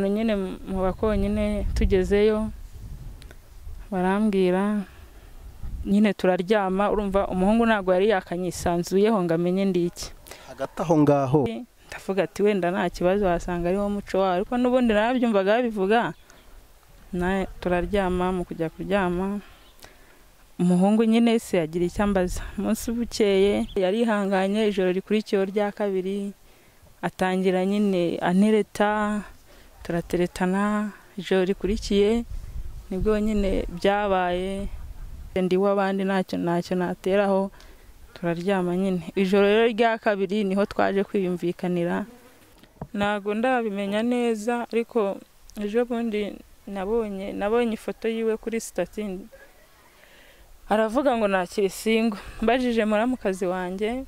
ahantu nyine mu bako nyine tugezeyo barambwira nyine turaryama. Urumva umuhungu ntabwo yari yakanyisanzuyeho ngo amenye ndiki. Hagati aho ngaho ndavuga ati wenda nta kibazo wasanga ariho muco wawe, ariko n'ubundi narabyumvaga bivuga. Turaryama, mu kujya kuryama umuhungu nyine se yagira icyo ambaza. Umunsi bukeye yarihanganye, ijoro rikurikiyeho rya kabiri atangira nyine anereta, turateretana. Ijoro rikurikiye nibwo nyine byabaye ndi w'abandi ntacyo nateraho, turaryama nyine. Ijoro rero rya kabiri niho twaje kwiyumvikanira. Ntago ndabimenya neza, ariko ejo bundi nabonye ifoto yiwe kuri stati, aravuga ngo nakiri singo. Mbajije muramukazi wanjye,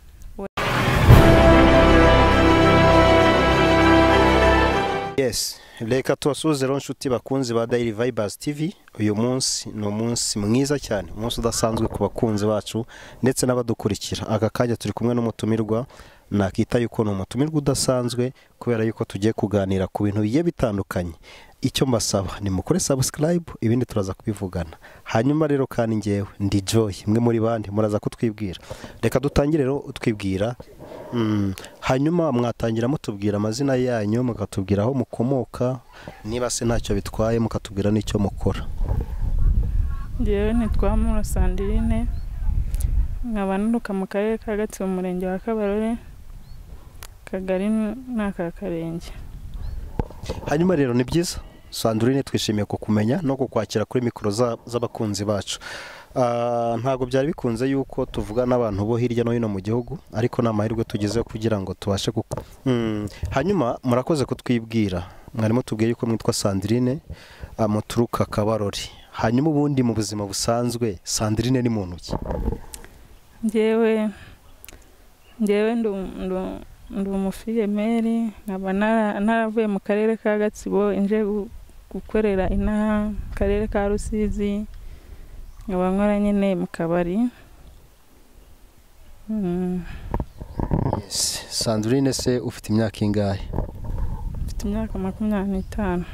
yes, reka tubasuhuze rero nshuti bakunzi ba Daily Vibers TV. Uyu munsi ni umunsi mwiza cyane, umunsi udasanzwe ku bakunzi bacu ndetse n'abadukurikira. Aka kanya turi kumwe n'umutumirwa, nakita yuko ni umutumirwa udasanzwe kubera yuko tugiye kuganira ku bintu bigiye bitandukanye. Icyo mbasaba ni mukore subscribe, ibindi turaza kubivugana. Hanyuma rero kandi ngewe ndi Joy, mwe muri bandi muraza kutwibwira. Reka dutangire rero utwibwira. Hanyuma mwatangira mutubwira amazina yanyu, mukatubwira aho mukomoka, niba se ntacyo bitwaye mukatubwira n'icyo mukora. Ngewe nitwa Sandrine, nkaba nturuka mu karere ka Gatsibo, mu murenge wa Kabarore, kagari n'aka Karenge. Hanyuma rero ni byiza Sandrine, twishimiye kukumenya no kukwakira kuri mikoro z'abakunzi bacu. Ntago byari bikunze yuko tuvuga n'abantu bo hirya no hino mu gihugu, ariko n'amahirwe tugezeho kugira ngo tubashe hanyuma murakoze kutwibwira. Mwarimo tubwiye yuko mwitwa Sandrine, muturuka Kabarore. Hanyuma ubundi mu buzima busanzwe Sandrine ni muntu ki? Ngewe ndi umufiyemeri, nkaba naravuye mu karere ka Gatsibo nje gukorera inaha karere ka Rusizi, nkaba nkora nyine mu kabari. Yes, Sandrine se ufite imyaka ingahe? Mfite imyaka 25.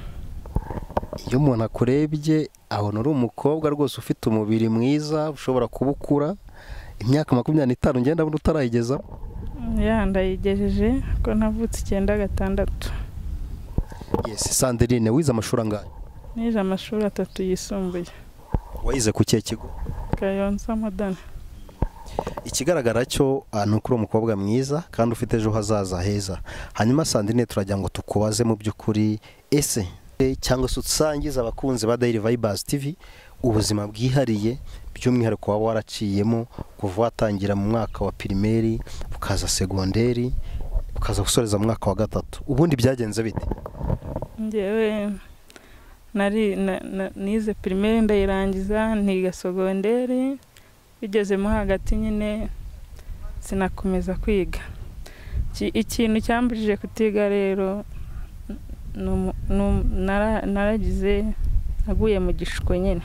Iyo umuntu akurebye abona uri umukobwa rwose ufite umubiri mwiza, ushobora kubukura. Imyaka 25 ngenda mbona utarayigeza? Ya, ndayigejeje ko navutse 96. Yes, Sandrine wize amashuri angahe? Nize amashuri 3 yisumbuye. Wayize ku kihe kigo? Kayonza Modana. Ikigaragara cyo kuri umukobwa mwiza kandi ufite ejo hazaza heza. Hanyuma Sandrine turagira ngo tukubaze mu by'ukuri, ese cyangwa se usangiza abakunzi ba Daily Vibers TV ubuzima bwihariye by'umwihariko waba waraciyemo kuva watangira mu mwaka wa primaire ukaza segonderi ukaza gusoreza mu mwaka wa 3. Ubundi byagenze bite? Ngewe nize primaire ndayirangiza, ntiga segonderi, bigezemo hagati nyine sinakomeza kwiga. Ikintu cyambujije kutiga rero naguye mu gishiko nyine.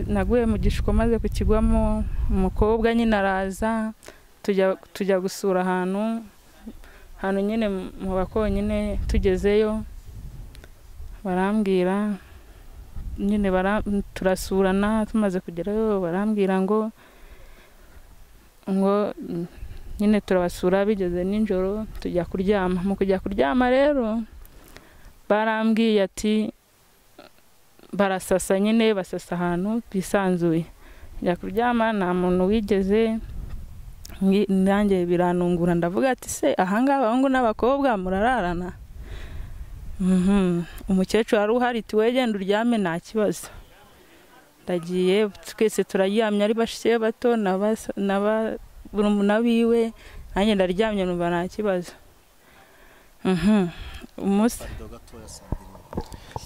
Naguye mu gishiko maze kukigwamo, umukobwa nyine araza tujya gusura ahantu nyine mu bako nyine tugezeyo barambwira nyine turasurana. Tumaze kugerayo barambwira ngo nyine turabasura, bigeze nijoro tujya kuryama. Mu kujya kuryama rero barambwiye ati barasasa nyine, basasa ahantu bisanzuye. Njya kuryama nta muntu wigeze, nanjye biranungura. Ndavuga ati se ahangaha abahungu n'abakobwa murararana? Umukecuru wari uhari ati we genda uryame nta kibazo. Ndagiye, twese turaryamye ari bashike bato n'abana biwe, nanjye ndaryamye numva nta kibazo.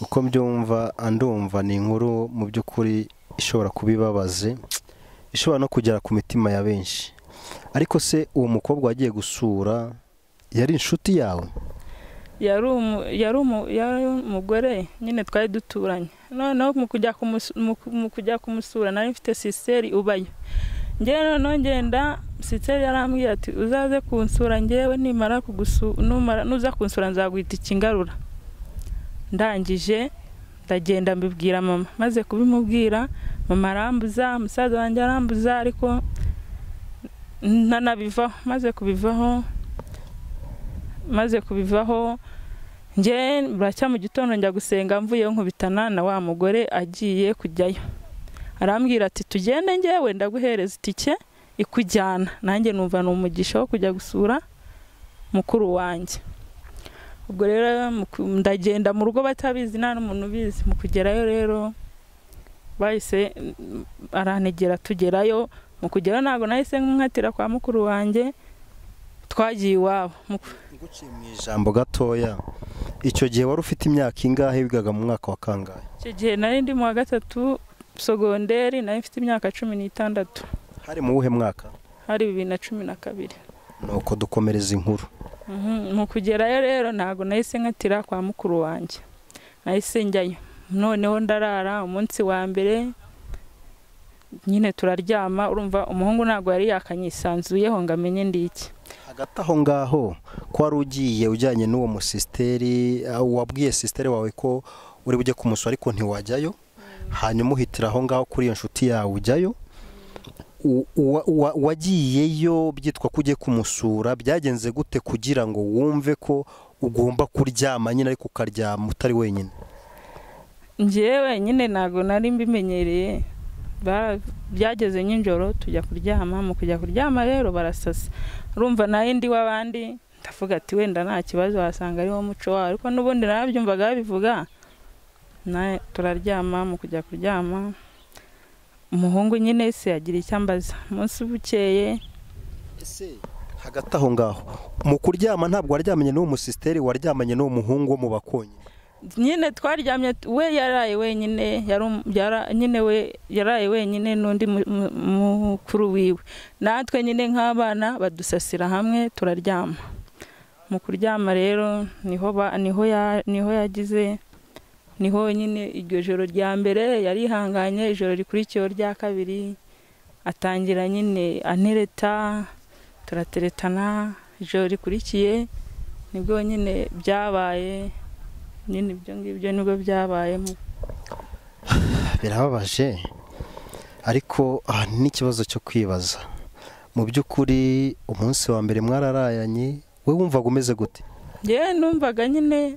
Uko mbyumva andumva ni inkuru mu by'ukuri ishobora kubibabaze, ishobora no kugera ku mitima ya benshi. Ariko se uwo mukobwa wagiye gusura yari inshuti yawe? Yari umugore nyine twari duturanye. Noneho mu kujya kumusura nari mfite sisiteri ubayo. njyewe noneho ngenda siteri yarambwiye ati uzaze kunsura njyewe nimara nuza kunsura nzaguhita ikingarura. Ndangije ndagenda mbibwira mama, maze kubimubwira mama arambuza, musaza wanjye arambuza, ariko ntanabivaho. maze kubivaho njye buracya mu gitondo njya gusenga, mvuyeho nkubitana na wa mugore agiye kujyayo. Arambwira ati tugende njyewe ndaguhereza itike ikujyana. Nanjye numva ni umugisha wo kujya gusura mukuru wanjye. Ubwo rero ndagenda mu rugo batabizi, nta n'umuntu ubizi. Mu kugerayo rero bahise arantegera, tugerayo. Mu kugerayo ntabwo nahise nkatira kwa mukuru wanjye, twagiye iwabo. Nguciye mu ijambo gatoya, icyo gihe wari ufite imyaka ingahe? Wigaga mu mwaka wa kangahe? Icyo gihe nari ndi mu wa gatatu sogonderi, nari mfite imyaka 16. Hari mu wuhe mwaka? Hari 2012. Nuko dukomereza inkuru. Mu kugerayo rero ntabwo nahise nkatira kwa mukuru wanjye, nahise njyayo. Noneho ndarara umunsi wa mbere nyine turaryama. Urumva umuhungu ntabwo yari yakanyisanzuyeho ngo amenye ndi iki. Hagati aho ngaho ko wari ugiye ujyanye n'uwo musisteri, wabwiye sisteri wawe ko uri bujye kumusura ariko ntiwajyayo, hanyuma uhitira aho ngaho kuri iyo nshuti yawe ujyayo. Wagiyeyo byitwa ko ugiye kumusura, byagenze gute kugira ngo wumve ko ugomba kuryama nyine ariko ukaryama utari wenyine? Njyewe nyine ntabwo nari mbimenyereye. Byageze nijoro tujya kuryama. Mu kujya kuryama rero barasasa. Urumva nayo ndi w'abandi, ndavuga ati wenda nta kibazo wasanga ari wo muco wawe, ariko n'ubundi narabyumvaga babivuga. Turaryama. Mu kujya kuryama umuhungu nyine se yagira icyo ambaza. Umunsi bukeye ese hagati aho ngaho mu kuryama ntabwo waryamanye n'uwo musisteri, waryamanye n'uwo muhungu wo mu bakonyi? Nyine twaryamye, we yaraye wenyine, yaraye wenyine n'undi mukuru wiwe. Natwe nyine nk'abana badusasira hamwe turaryama. Mu kuryama rero niho yagize, niho nyine iryo joro rya mbere yarihanganye. Ijoro rikurikiyeho rya kabiri atangira nyine anereta, turateretana. Ijoro rikurikiye nibwo nyine byabaye, nyine ibyo ngibyo nibwo byabayemo. Birababaje, ariko n'ikibazo cyo kwibaza. Mu by'ukuri umunsi wa mbere mwararayanye, we wumvaga umeze gute? Njye numvaga nyine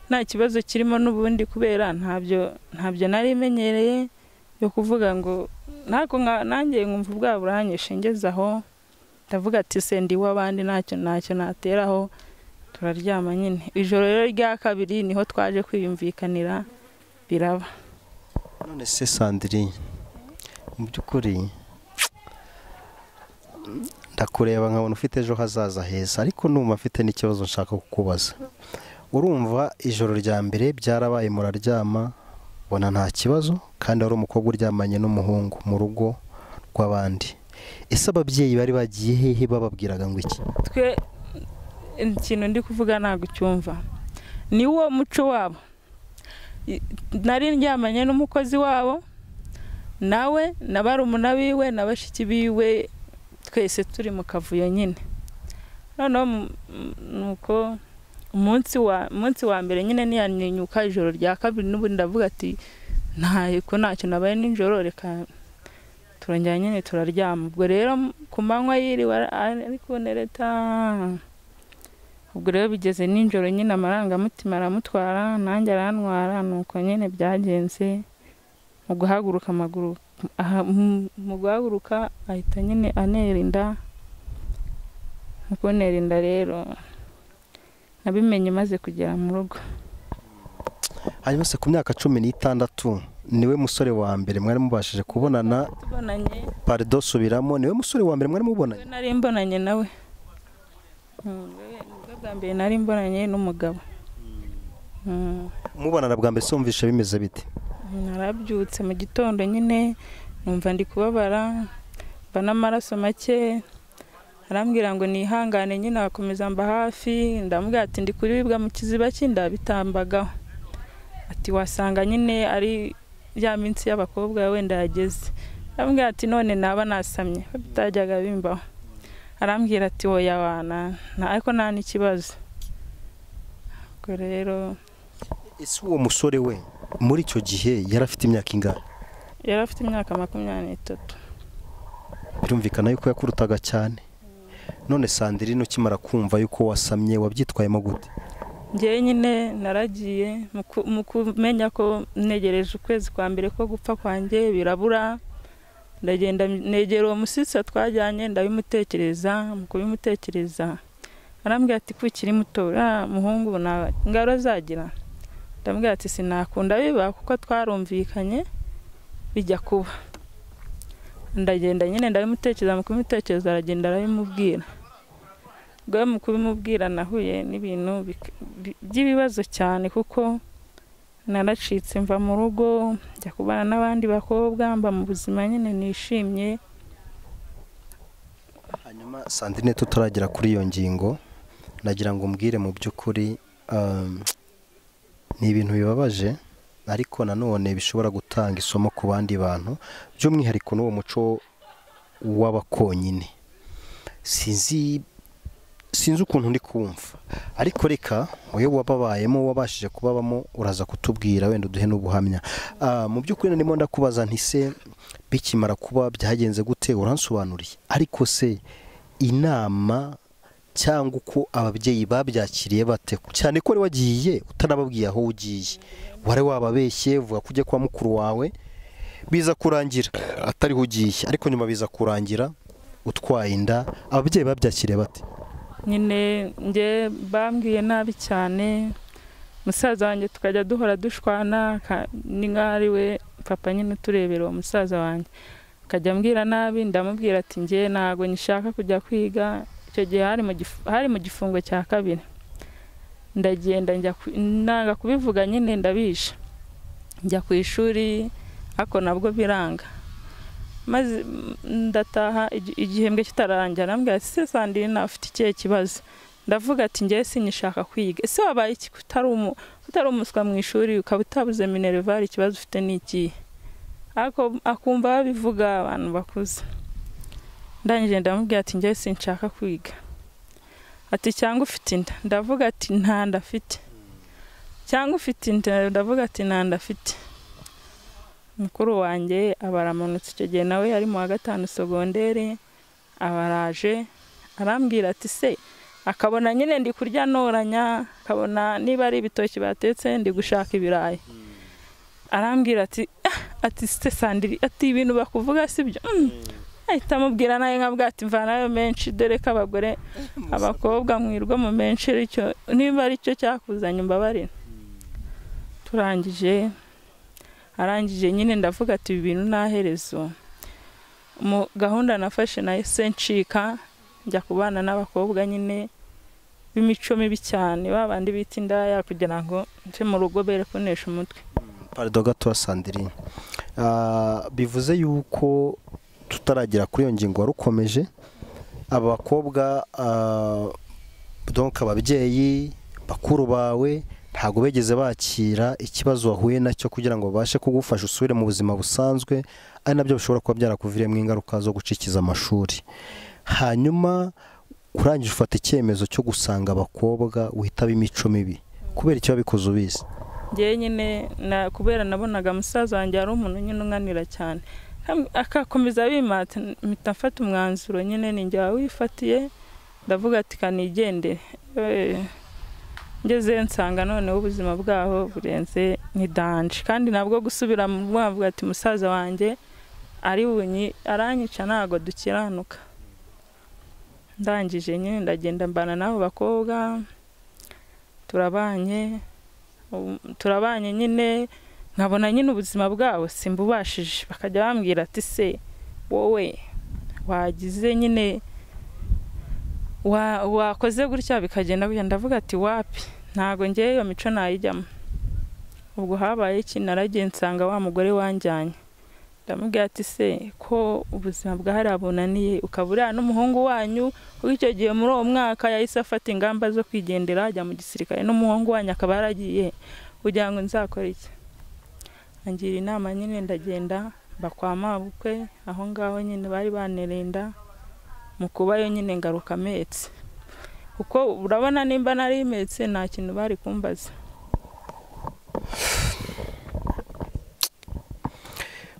nta kibazo kirimo n'ubundi, kubera ntabyo nari imenyereye yo kuvuga ngo nanjye nkumva ubwa buranyishe. Ngeze aho ndavuga ati se ndi w'abandi, ntacyo nateraho. Turaryama nyine. Ijoro rero rya kabiri niho twaje kwiyumvikanira biraba. None se Sandrine, mu by'ukuri ndakureba nkabona ufite ejo hazaza heza, ariko numva mfite n'ikibazo nshaka kukubaza. Urumva ijoro rya mbere byarabaye muraryama, bona nta kibazo, kandi wari umukobwa uryamanye n'umuhungu mu rugo rw'abandi. Ese ababyeyi bari bagiye hehe bababwiraga ngo iki? Twe ikintu ndi kuvuga ntabwo cyumva, ni wo muco wabo. Nari ndyamanye n'umukozi wabo, nawe na barumuna biwe na bashiki biwe, twese turi mu kavuyo nyine. Noneho nuko umunsi wa mbere nyine niyanyuka. Ijoro rya kabiri n'ubundi ndavuga ati ntacyo nabaye nijoro, reka turongera nyine turaryama. Ubwo rero ku manywa yiriwe ari kunereta. Ubwo rero bigeze nijoro nyine amarangamutima aramutwara, nanjye arantwara. Nuko nyine byagenze. Mu guhaguruka ahita nyine anera inda. Mu kunera inda rero nabimenye maze kugera mu rugo. Hanyuma se ku myaka 16 niwe musore wa mbere mwari mubashije kubonana? Tubonanye. Pardon, subiramo. Niwe musore wa mbere mwari mubonanye? Nari mbonanye nawe. Bwa mbere nari mbonanye n'umugabo. Mubonana bwa mbere somvishe bimeze bite? Narabyutse mu gitondo nyine numva ndi kubabara, bana amaraso make. Arambwira ngo nihangane nyine akomeza mba hafi. Ndamubwira ati ndi kuribwa mu kiziba cy'inda bitambagaho. Ati wasanga nyine ari ya minsi y'abakobwa wenda yageze. arambwira ati none naba nasamye bitajyaga bimbaho. Arambwira ati oya wana ariko nta n'ikibazo. Ubwo rero ese uwo musore we muri icyo gihe yarafite imyaka ingana? Yarafite imyaka 23. Birumvikana yuko yakurutaga cyane. None Sandrine ukimara kumva yuko wasamye wabyitwayemo gute? Ngewe nyine naragiye mu kumenya ko negereje ukwezi kwa mbere ko gupfa kwanjye birabura, ndagenda negera uwo musitsa twajyanye ndabimutekereza. Mu kubimutekereza arambwira ati kwikiri muto muhungu na ngaro azagira. Ndambwira ati sinakunda biba kuko twarumvikanye bijya kuba. Ndagenda nyine ndabimutekereza, mu kubimutekereza aragenda arabimubwira. Ubwo mu kubimubwira nahuye n'ibintu by'ibibazo cyane kuko naracitse mva mu rugo njya kubana n'abandi bakobwa, mba mu buzima nyine nishimye. Hanyuma Sandrine tutaragera kuri iyo ngingo nagira ngo mbwire mu by'ukuri ni ibintu bibabaje ariko nanone bishobora gutanga isomo ku bandi bantu, by'umwihariko n'uwo muco w'abakonyine. Sinzi ukuntu ndi kumva ariko reka wowe wababayemo wabashije kubabamo uraza kutubwira wenda uduhe n'ubuhamya. Mu by'ukuri ndimo ndakubaza nti se bikimara kuba byagenze gute uransobanuriye, ariko se inama cyangwa uko ababyeyi babyakiriye bate? Cyane ko wagiye utanababwiye aho ugiye, wari wababeshye uvuga kujya kwa mukuru wawe biza kurangira atariho ugiye, ariko nyuma biza kurangira utwaye inda. Ababyeyi babyakiriye bate? Nyine nge bambwiye nabi cyane, musaza wanjye tukajya duhora dushwana ni nk'ari we papa nyine uturebera uwo musaza wanjye akajya ambwira nabi. Ndamubwira ati nge ntago nishaka kujya kwiga. Icyo gihe hari mu gifungo cya kabiri. Ndagenda nanga kubivuga nyine ndabisha, njya ku ishuri ariko nabwo biranga. Maze ndataha igihembwe kitarangira arambwira ati se Sandrine afite ikihe kibazo? Ndavuga ati ngewe sinyishaka kwiga. Ese wabaye iki utari umuswa mu ishuri ukaba utabuze minerval, ikibazo ufite n'iki? Ariko akumva babivuga abantu bakuze. Ndangije ndamubwira ati ngewe sinshaka kwiga. Ati cyangwa ufite inda? Ndavuga ati nta ndafite. Cyangwa ufite inda? Ndavuga ati nta ndafite. Mukuru wanjye abaramanutse icyo gihe nawe yari mu wa 5 segondere, abaraje arambwira ati se akabona nyine ndi kurya noranya, akabona niba ari ibitoki batetse ndi gushaka ibirayi. Arambwira ati se Sandrine ati ibintu bakuvuga sibyo? Ahita amubwira nawe nkabwa ati mvanayo menshi, dore ko abagore abakobwa mwirwa mu menshi, icyo niba ari cyo cyakuzanye mbabarira. Arangije nyine ndavuga ati ibi bintu naherezo. Mu gahunda nafashe nayo sencika njya kubana n'abakobwa nyine b'imico mibi cyane, babandi bita indaya, kugira ngo nje mu rugo bere kunesha umutwe. Pardon gato Sandrine, bivuze yuko tutaragira kuri iyo ngingo warukomeje aba bakobwa donc ababyeyi bakuru bawe ntago begeze bakira ikibazo wahuye nacyo kugira ngo babashe kugufasha usubire mu buzima busanzwe, ari nabyo bishobora kuba byarakuviriyemo ingaruka zo gucikiza amashuri. Hanyuma urangije ufata icyemezo cyo gusanga abakobwa witaba imico mibi, kubera icyo babikoze ubizi? Ngewe nyine kubera nabonaga musaza wanjye ari umuntu nyine unganira cyane, akakomeza bimata, mpita mfata umwanzuro nyine ninjye wifatiye. Ndavuga ati kanigendere. Ngeze nsanga none ubuzima bwaho burenze ni danje, kandi nabwo gusubira mu rwavuga ati musaza wanjye ari aranyica ntago dukiranuka. Ndangije nyine ndagenda mbana nabo bakobwa, turabanye nyine nkabona nyine ubuzima bwabo simbubashije. Bakajya bambwira ati se wowe wagize nyine wakoze gutya bikagenda gutya. Ndavuga ati wapi, ntago ngewe iyo mico nayijyamo. Ubwo habaye iki, naragiye nsanga wa mugore wanjyanye. Ndamubwira ati se ko ubuzima bwahari abunaniye ukabura n'umuhungu wanyu, kuko icyo gihe muri uwo mwaka yahise afata ingamba zo kwigendera ajya mu gisirikare, n'umuhungu wanyu akaba yaragiye, kugira ngo nzakore iki? Angira inama nyine ndagenda bakwama bukwe aho ngaho nyine bari banerenda mu kubayo nyine ngaruka metse kuko urabona nimba nari metse nta kintu bari kumbaza.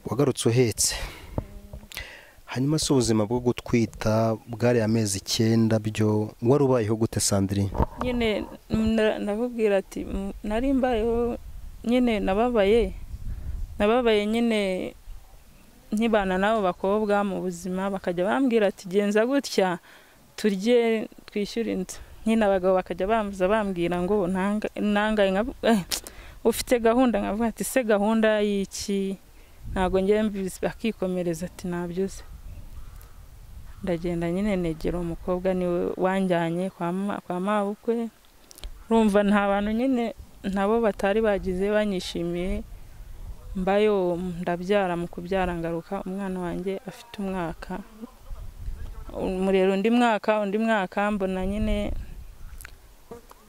Wagarutse uhetse, hanyuma se ubuzima bwo gutwita bwari amezi 9 byo wari ubayeho gute Sandrine? Nyine ndakubwira ati nari mbayeho nyine nababaye nyine nkibana nabo bakobwa mu buzima, bakajya bambwira ati genza gutya turye twishyura inzu. Nyine abagabo bakajya bambuza bambwira ngo nangaye ufite gahunda, nkavuga ati se gahunda y'iki, ntago ngiye mbizi, bakikomereza ati nabyuze. Ndagenda nyine negera umukobwa niwe wanjyanye kwa mabukwe, urumva nta bantu nyine nabo batari bagize banyishimiye, mbayo ndabyara, mu kubyara ngaruka umwana wanjye afite umwaka, murero undi mwaka mbona nyine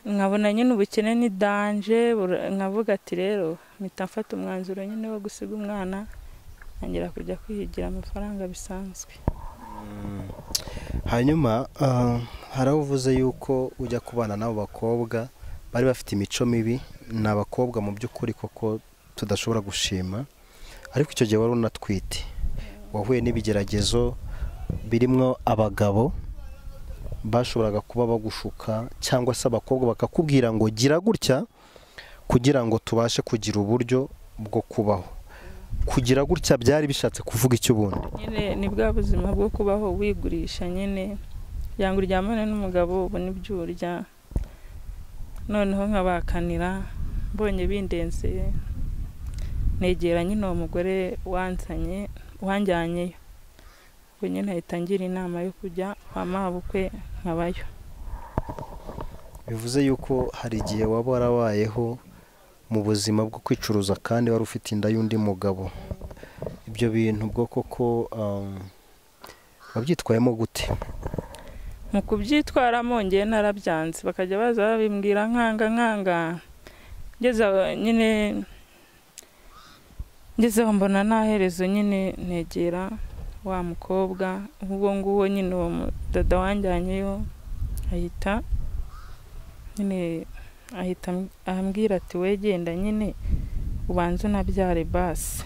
nkabona nyine ubukene ni danje, nkavuga ati rero mpita mfata umwanzuro nyine wo gusiga umwana ntangira kujya kwihigira amafaranga bisanzwe. Hanyuma haravuze yuko ujya kubana nabo bakobwa bari bafite imico mibi, ni abakobwa mu by'ukuri koko tudashobora gushima, ariko icyo gihe wari unatwite, wahuye n'ibigeragezo birimo abagabo bashoboraga kuba bagushuka cyangwa se abakobwa bakakubwira ngo gira gutya kugira ngo tubashe kugira uburyo bwo kubaho. Kugira gutya byari bishatse kuvuga icyo ubundi? Nyine ni bwa buzima bwo kubaho wigurisha nyine, yanga uryamane n'umugabo ubone ibyo urya, noneho nkabakanira mbonye bindenze negera nyine uwo mugore wanjyanyeyo, ubwo nyine ahita ngira inama yo kujya kwa mabukwe nkabayo. Bivuze yuko hari igihe waba warabayeho mu buzima bwo kwicuruza kandi wari ufite inda y'undi mugabo. Ibyo bintu bwo koko wabyitwayemo gute? Mu kubyitwaramo ngiye narabyanze, bakajya baza babimbwira nkanga ngezeho mbona naherezo nyine negera wa mukobwa, ubwo nguwo nyine uwo dada wanjyanyeyo ahita ambwira ati wegenda nyine ubanze unabyare basi.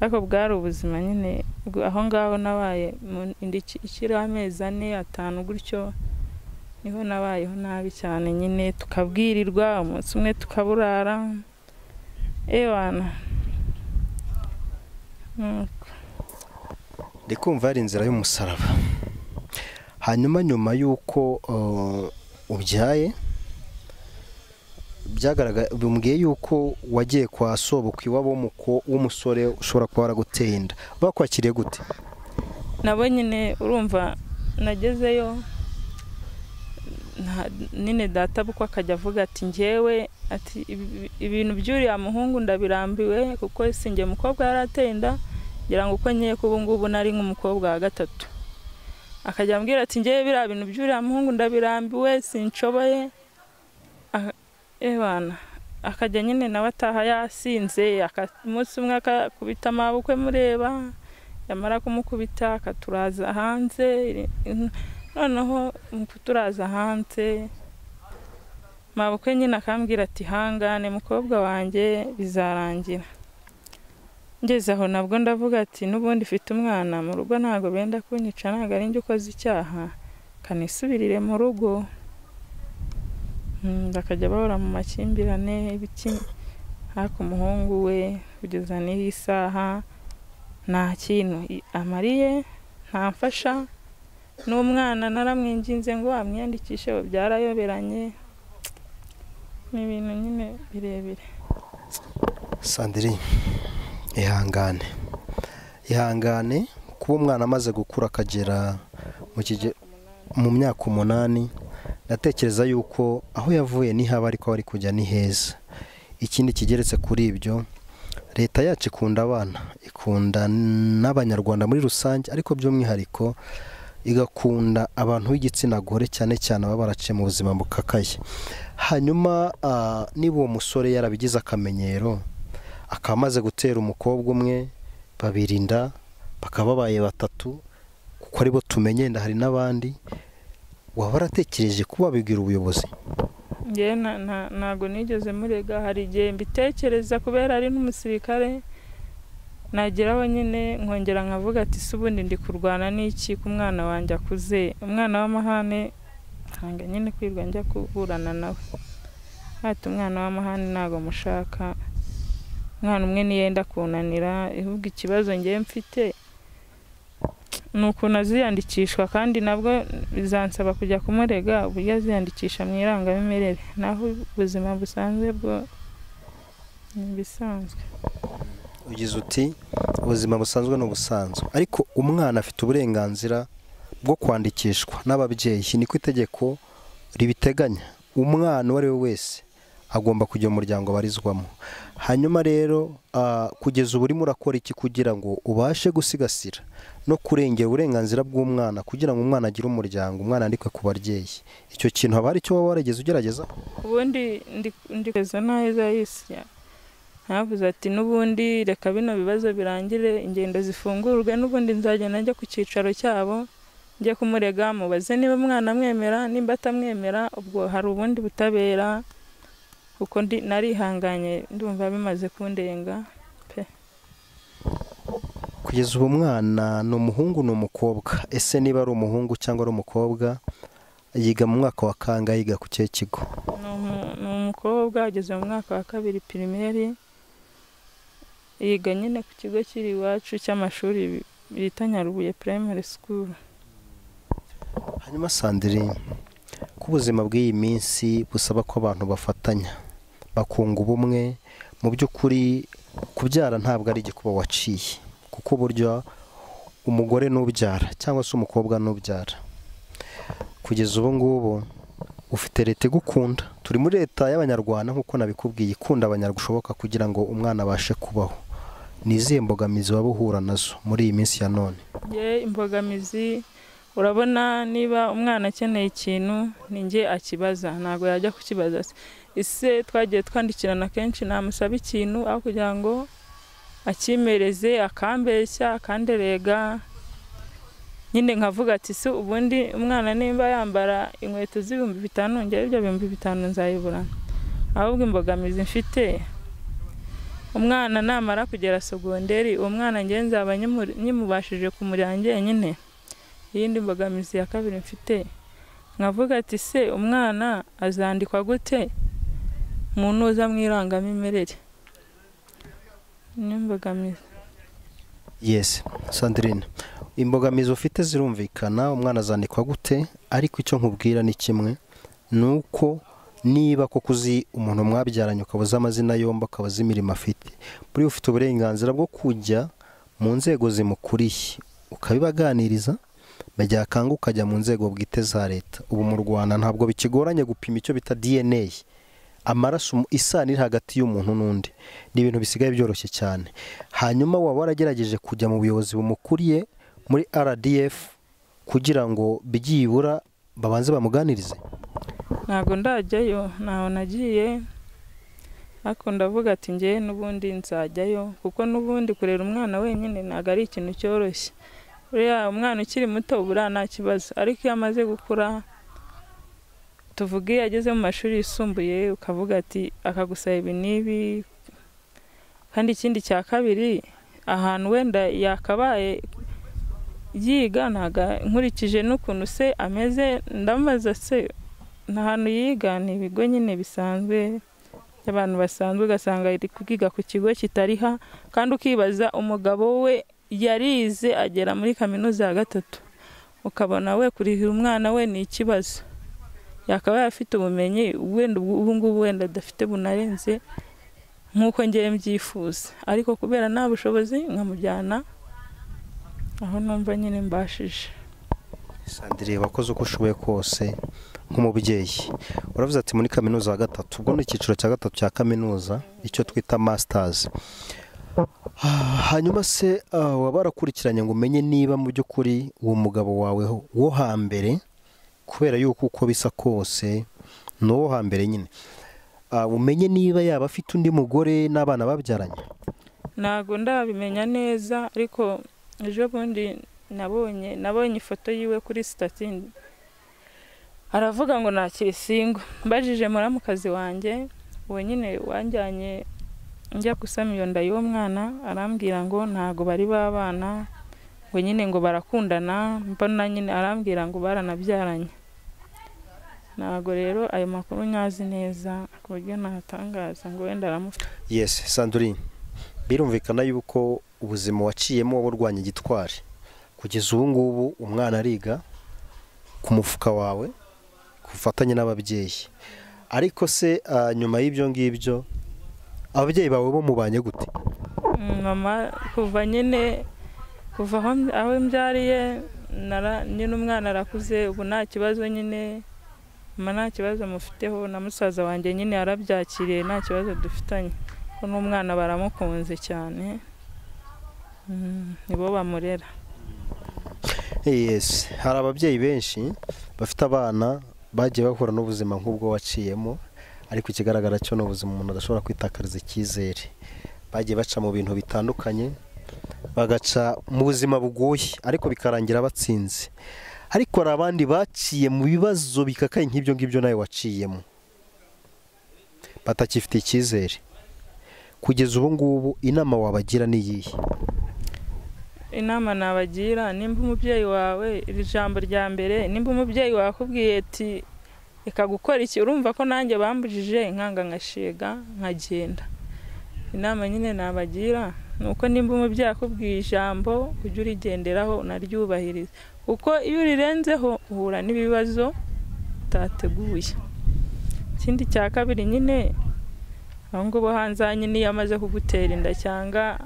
Ariko bwari ubuzima nyine aho ngaho nabaye ikiri amezi 4 5 gutyo, niho nabayeho nabi cyane nyine, tukabwirirwa umunsi umwe tukaburara ewana. Ndikumva ari inzira y'umusaraba. Hanyuma nyuma yuko ubyaye byagaragaye, bimbwiye yuko wagiye kwa sobukwe iwabo w'umusore ushobora kuba waraguteye inda, bakwakiriye gute? Nabo nyine urumva nagezeyo nine data bukwa akajya avuga ati njyewe ati ibintu by'uriya muhungu ndabirambiwe, kuko sinjye mukobwa yarateye inda, ngira ngo uko nyeye kubu ngubu nari nk'umukobwa wa 3. Akajya ambwira ati njyewe biriya bintu by'uriya muhungu ndabirambiwe sinshoboye ewana. Akajya nyine nawe ataha yasinze, umunsi umwe akakubita mabukwe mureba, yamara kumukubita akaturaza hanze. Noneho mukuturaza hanze mabukwe nyine akambwira ati hangane mukobwa wanjye bizarangira. Ngeze aho nabwo ndavuga ati n'ubundi mfite umwana mu rugo, ntago benda kunyica, ntago ari njye ukoze icyaha, kanisubirire mu rugo. Bakajya bahora mu makimbirane ibiki, ariko umuhungu we kugeza n'iyi saha nta kintu amariye, ntamfasha. N'umwana naramwinginze ngo amwiyandikishe, byarayoberanye, ni ibintu nyine birebire. Sandrine, ihangane kuba umwana amaze gukura akagera mu myaka 8, ndatekereza yuko aho yavuye ni haba ariko ari kujya ni heza. Ikindi kigeretse kuri ibyo, leta yacu ikunda abana, ikunda n'abanyarwanda muri rusange, ariko by'umwihariko igakunda abantu b'igitsina gore cyane cyane baba baraciye mu buzima bukakaye. Hanyuma niba uwo musore yarabigize akamenyero, akamaze gutera umukobwa umwe, babiri inda bakaba babaye batatu kuko aribo tumenye, nda hari n'abandi. Waba waratekereje kuba babibwira ubuyobozi? Njye ntago nigeze murega. Hari igihe mbitekereza kubera ari n'umusirikare, nageraho nyine nkongera nkavuga ati se ubundi ndi kurwana n'iki ku mwana wanjye akuze, umwana w'amahane, nkanga nyine kwirwa njya kuburana nawe. Ati umwana w'amahane ntago mushaka, umwana umwe niyenda kunanira. Ahubwo ikibazo ngiye mfite ni ukuntu aziyandikishwa, kandi nabwo bizansaba kujya kumurega uburyo aziyandikisha mu irangamimerere, naho ubuzima busanzwe bwo ni ibisanzwe. Ugize uti ubuzima busanzwe n'ubusanzwe, ariko umwana afite uburenganzira bwo kwandikishwa n'ababyeyi, niko itegeko ribiteganya. Umwana uwo ari we wese agomba kujya mu muryango abarizwamo. Hanyuma rero kugeza ubu urimo urakora iki kugira ngo ubashe gusigasira no kurengera uburenganzira bw'umwana, kugira ngo umwana agire umuryango, umwana andikwe ku babyeyi? Icyo kintu haba hari icyo waba warageze ugerageza? Ubundi ndikeza neza yisi ntavuze ati n'ubundi reka bino bibazo birangire, ingendo zifungurwe, n'ubundi nzagenda njya ku cyicaro cyabo njye kumurega, mubaze niba umwana amwemera, nimba atamwemera ubwo hari ubundi butabera, kuko narihanganye ndumva bimaze kundenga pe. Kugeza ubu umwana ni umuhungu ni umukobwa? Ese niba ari umuhungu cyangwa ari umukobwa, yiga mu mwaka wa kangahe, yiga ku kihe kigo? Ni umukobwa, ageze mu mwaka wa 2 primaire, yiga nyine ku kigo kiri iwacu cy'amashuri bita Nyarubuye Primary School. Hanyuma Sandrine, ko ubuzima bw'iyi minsi busaba ko abantu bafatanya bakunga ubumwe, mu by'ukuri kubyara ntabwo ari igikuba waciye, kuko buryo umugore n'ubyara cyangwa se umukobwa n'ubyara. Kugeza ubu ngubu ufite leta igukunda, turi muri leta y'abanyarwanda nk'uko nabikubwiye, ikunda abanyarwanda ushoboka kugira ngo umwana abashe kubaho. Ni izihe mbogamizi waba uhura nazo muri iyi minsi ya none? Imbogamizi urabona, niba umwana akeneye ikintu ni njye akibaza, ntabwo yajya kukibaza ise. Twagiye twandikirana kenshi, namusaba ikintu aho kugira ngo akimereze akambeshya akanderega, nyine nkavuga ati se ubundi umwana nimba yambara inkweto z'ibihumbi 5, njye ibyo 5,000 nzayibura. Ahubwo imbogamizi mfite, umwana namara kugera segonderi, umwana njye nzaba nyimubashije kumurangira nyine. Iyindi mbogamizi ya kabiri mfite, nkavuga ati se umwana azandikwa gute mu ntuza mu irangamimerere? Ni imbogamizi. Yes Sandrine, imbogamizi ufite zirumvikana, umwana azandikwa gute, ariko icyo nkubwira ni kimwe, nuko niba koko uzi umuntu mwabyaranye ukabuza amazina yombi, akabaza imirimo afite, buri ufite uburenganzira bwo kujya mu nzego zimukuriye ukabibaganiriza, bajya kanga ukajya mu nzego bwite za leta. Ubu mu Rwanda ntabwo bikigoranye gupima icyo bita DNA, amaraso, isano iri hagati y'umuntu n'undi, ni ibintu bisigaye byoroshye cyane. Hanyuma waba waragerageje kujya mu buyobozi bumukuriye muri RDF kugira ngo byibura babanze bamuganirize? Ntabwo ndajyayo, ntaho nagiye, ariko ndavuga ati njye n'ubundi nzajyayo, kuko n'ubundi kurera umwana wenyine ntabwo ari ikintu cyoroshye. Uriya umwana ukiri muto ubura nta kibazo, ariko iyo amaze gukura, tuvuge ageze mu mashuri yisumbuye, ukavuga ati akagusaba ibi n'ibi. Kandi ikindi cya kabiri, ahantu wenda yakabaye yiga, nkurikije n'ukuntu se ameze, ndamaza se n'ahantu yiga ni ibigo nyine bisanzwe by'abantu basanzwe, ugasanga ari kwiga ku kigo kitariha, kandi ukibaza umugabo we yarize agera muri kaminuza ya 3, ukabona we kurihira umwana we ni ikibazo. Yakabaye afite ubumenyi wenda ubu ngubu wenda adafite bunarenze nk'uko ngiye mbyifuza, ariko kubera nta bushobozi nkamujyana aho numva nyine mbashije. Sandrine, wakoze uko ushoboye kose nk'umubyeyi. Uravuze ati muri kaminuza ya 3, ubwo ni icyiciro cya 3 cya kaminuza, icyo twita masters. Hanyuma se waba warakurikiranye ngo umenye niba mu by'ukuri uwo mugabo wawe wo hambere, kubera yuko uko bisa kose n'uwo hambere nyine, umenye niba yaba afite undi mugore n'abana babyaranye? ntago ndabimenya neza, ariko ejo bundi nabonye ifoto yiwe kuri statini, aravuga ngo nakiri singo. Mbajije muramukazi wanjye uwo nyine wanjyanye njya gusama iyo nda y'uwo mwana, arambwira ngo ntago bari babana, ngo nyine ngo barakundana, mbona nyine arambwira ngo baranabyaranye. Ntago rero ayo makuru nyazi neza ku buryo natangaza ngo wenda aramufite. Yes, Sandrine, birumvikana yuko ubuzima waciyemo waburwanya gitwari kugeza ubu ngubu umwana ariga ku mufuka wawe kufatanye n'ababyeyi. Ariko se nyuma y'ibyo ngibyo ababyeyi bawe bo mubanye gute? Mama kuva aho mbyariye nyine umwana arakuze, ubu nta kibazo nyine, mama nta kibazo mufiteho, na musaza wanjye nyine yarabyakiriye, nta kibazo dufitanye, ko n'umwana baramukunze cyane, nibo bamurera. Yes, hari ababyeyi benshi bafite abana bagiye bahura n'ubuzima nk'ubwo waciyemo, ariko ikigaragara cyo n'ubuzima umuntu adashobora kwitakariza icyizere. Bagiye baca mu bintu bitandukanye, bagaca mu buzima bugoye, ariko bikarangira batsinze. Ariko hari abandi baciye mu bibazo bikakaye nk'ibyo ngibyo nawe waciyemo, batakifite icyizere. Kugeza ubu ngubu inama wabagira ni iyihe? Inama nabagira, nimba umubyeyi wawe, iri jambo rya mbere, nimba umubyeyi wakubwiye ati reka gukora iki, urumva ko nanjye bambujije nkanga ngashiga nkagenda. Inama nyine nabagira nuko nimba umubyeyi akubwiye ijambo ujye urigenderaho unaryubahiriza, kuko iyo urirenzeho uhura n'ibibazo utateguye. Ikindi cya kabiri nyine, aho ngo hanze nyine iyo amaze kugutera inda cyangwa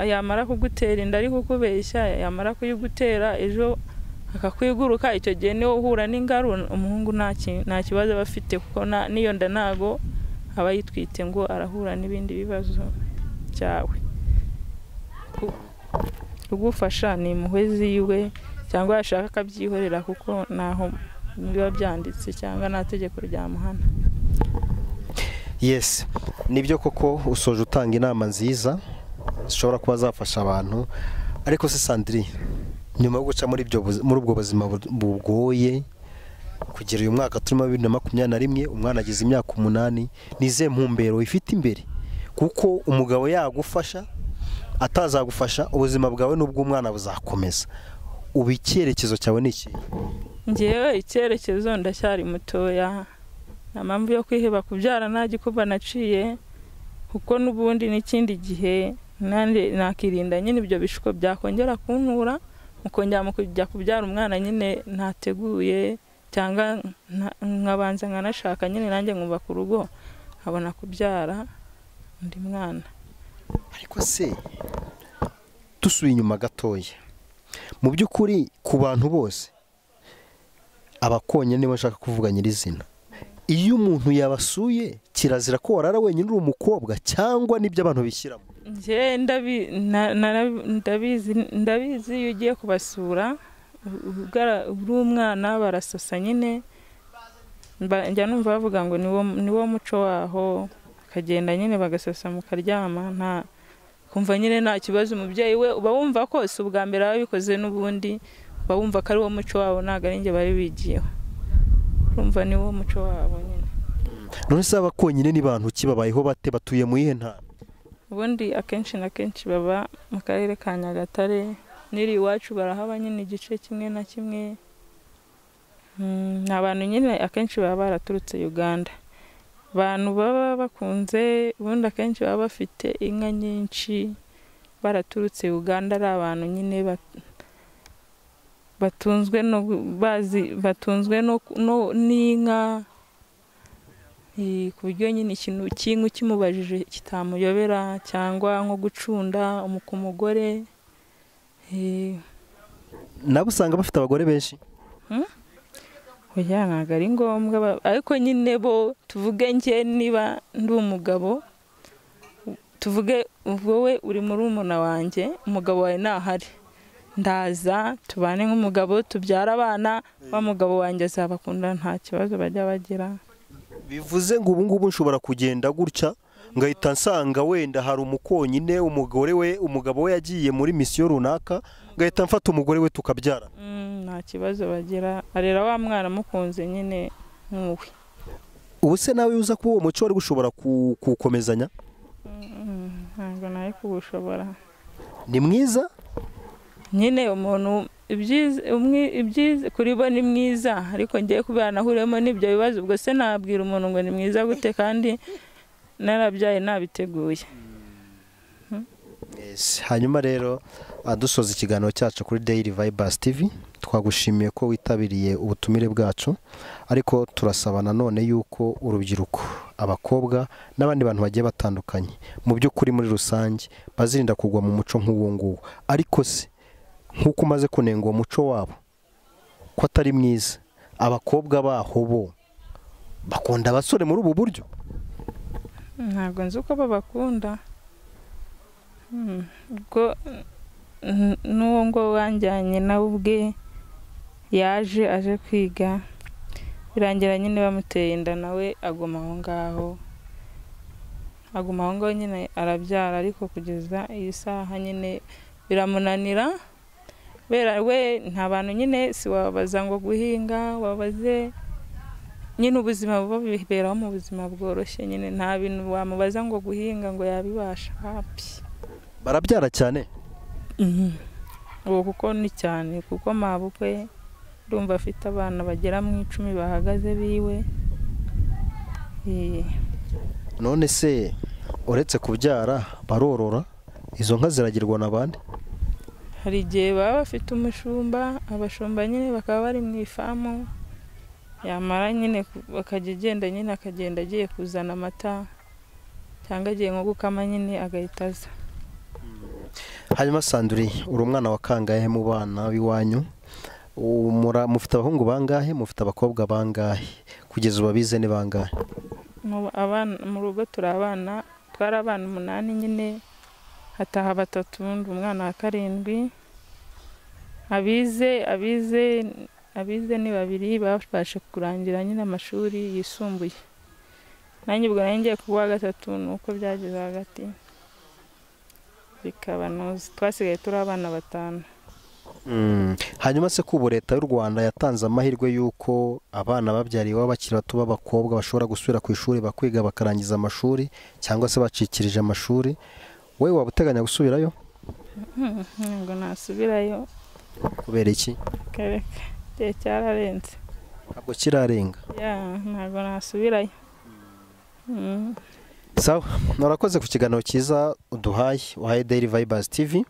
yamara kugutera inda ari kukubeshya, yamara kuyigutera ejo akakwiguruka, icyo gihe niho uhura n'ingaru. Umuhungu nta kibazo aba afite, kuko n'iyo nda ntago aba yitwite ngo arahura n'ibindi bibazo cyawe. Ugufasha ni impuhwe ziwe, cyangwa yashaka akabyihorera, kuko naho biba byanditse cyangwa nta tegeko ryamuhana. Yes, nibyo koko usoje utanga inama nziza zishobora kuba zafasha abantu. Ariko se Sandrine, nyuma yo guca muri ubwo buzima bugoye kugira uyu mwaka turimo 2021, umwana agize imyaka 8, nize mpumbero ifite imbere, kuko umugabo yagufasha atazagufasha ubuzima bwawe n'ubwo umwana buzakomeza. Ubu icyerekezo cyawe ni iki? Ngewe icyerekezo ndacyari mutoya, nta mpamvu yo kwiheba kubyara nta gikuba naciye, kuko n'ubundi n'ikindi gihe nakirinda nyine ibyo bishuko byakongera kuntura, mukongera mukujya kubyara umwana nyine ntateguye, cyangwa nkabanza nkanashaka nyine nanjye nkumva ku rugo abona kubyara undi mwana. Ariko se dusubiye inyuma gatoya, mu by'ukuri ku bantu bose abakonye niba nshaka kuvuga nyirizina, iyo umuntu yabasuye kirazira ko warara wenyine uri umukobwa, cyangwa nibyo abantu bishyiramo? Nje ndabizi iyo ugiye kubasura uri umwana barasasa nyine, njya numva bavuga ngo niwo muco waho, akagenda nyine bagasasa mukaryama, nta kumva nyine nta kibazo. Umubyeyi we uba wumva ko si ubwa mbere babikoze, n'ubundi uba wumva ko ari wo muco wabo, ntabwo ari njye bari bigiyeho, urumva ni wo muco wabo nyine. None se abakonyine ni bantu ki, babayeho bate, batuye mu iyihe ntara? Ubundi akenshi na kenshi baba mu karere ka Nyagatare, n'iri iwacu barahaba nyine igice kimwe na kimwe. Abantu nyine akenshi baba baraturutse Uganda, abantu baba bakunze, ubundi akenshi baba bafite inka nyinshi, baraturutse Uganda, ari abantu nyine batunzwe n'inka, ku buryo nyine ikintu cy'inka kimubajije kitamuyobera, cyangwa nko gucunda ku mugore. Nabo usanga bafite abagore benshi? Oya, ntabwo ari ngombwa, ariko nyine bo tuvuge njye niba ndi umugabo, tuvuge wowe uri muri umuna wanjye, umugabo wawe ntahari, ndaza tubane nk'umugabo, tubyara abana, wa mugabo wanjye azabakunda, nta kibazo bajya bagira. Bivuze ngo ubu ngubu nshobora kugenda gutya ngahita nsanga wenda hari umukonyine umugabo we yagiye muri misiyo runaka ngahita mfata umugore we tukabyara. Nta kibazo bagira, arera wa mwana mukunze nyine nk'uwe. Ubu se nawe uza kuba uwo muco wari gushobora kuwukomezanya? Ntabwo nawe kuwushobora. Ni mwiza nyine umuntu ibyiza kuri bo ni mwiza, ariko ngiye kubanahuremo n'ibyo bibazo, ubwo se nabwira umuntu ngo ni mwiza gute kandi narabyaye nabiteguye. Hanyuma rero dusoza ikiganiro cyacu kuri Daily Vibers TV, twagushimiye ko witabiriye ubutumire bwacu, ariko turasaba nanone yuko urubyiruko, abakobwa n'abandi bantu bagiye batandukanye mu by'ukuri muri rusange bazirinda kugwa mu muco nk'uwo nguwo. Ariko se nk'uko umaze kunenga uwo muco wabo ko atari mwiza, abakobwa baho bo bakunda abasore muri ubu buryo? Ntabwo nzi uko babakunda, ubwo n'uwo ngo wanjyanye nawe ubwe aje kwiga, birangira nyine bamuteye inda, nawe aguma aho ngaho nyine arabyara, ariko kugeza iyi saha nyine biramunanira. We nta bantu nyine si wabaza ngo guhinga, wabaze nyine ubuzima buba biberaho mu buzima bworoshye, nyine nta bintu wamubaza ngo guhinga ngo yabibasha hapi. Barabyara cyane? Ubu kuko ni cyane, kuko mabukwe ndumva afite abana bagera mu 10 bahagaze biwe. None se uretse kubyara barorora, izo nka ziragirwa n'abandi? Hari igihe baba bafite umushumba, abashumba nyine bakaba bari mu ifamu, yamara nyine bakajya agenda nyine akagenda agiye kuzana amata cyangwa agiye nko gukama nyine agahita aza. Hanyuma Sandrine, uri umwana wa kangahe mu bana b'iwanyu? Mufite abahungu bangahe, mufite abakobwa bangahe, kugeza ubu bize ni bangahe? Mu rugo twari abana 8 nyine, hataha 3, umwana wa 7. Abize ni 2 babashe kurangira nyine amashuri yisumbuye. Nanjye ubwo ngiye kuwa 3 nuko byageze hagati bikaba noze, twasigaye turi abana 5. Hanyuma se kubo leta y'u Rwanda yatanze amahirwe yuko abana babyariwe bakiri bato b'abakobwa bashobora gusubira ku ishuri bakwiga bakarangiza amashuri cyangwa se bacikirije amashuri, wowe waba uteganya gusubirayo? Ngo nasubirayo. Kubera iki? Kereka cyararenze. Ntabwo kirarenga? Ntabwo nasubirayo. Sawa, narakoze ku kiganiro cyiza uhaye Daily Vibers TV.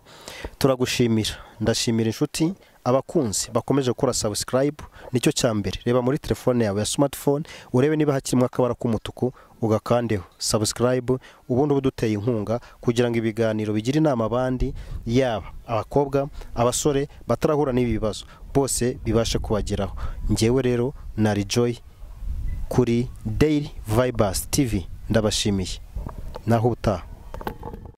Turagushimira, ndashimira inshuti, abakunzi bakomeje gukora subscribe. Nicyo cyambere, reba muri telefone yawe ya smartphone urebe niba hakirimo akabara k'umutuku ugakandeho subscribe, ubundi buduteye inkunga kugira ngo ibiganiro bigira inama abandi, yaba abakobwa, abasore batarahura n'ibi bibazo, bose bibashe kubageraho. Ngewe rero nari Joy kuri Daily Vibers TV, ndabashimiye. Naho utaha.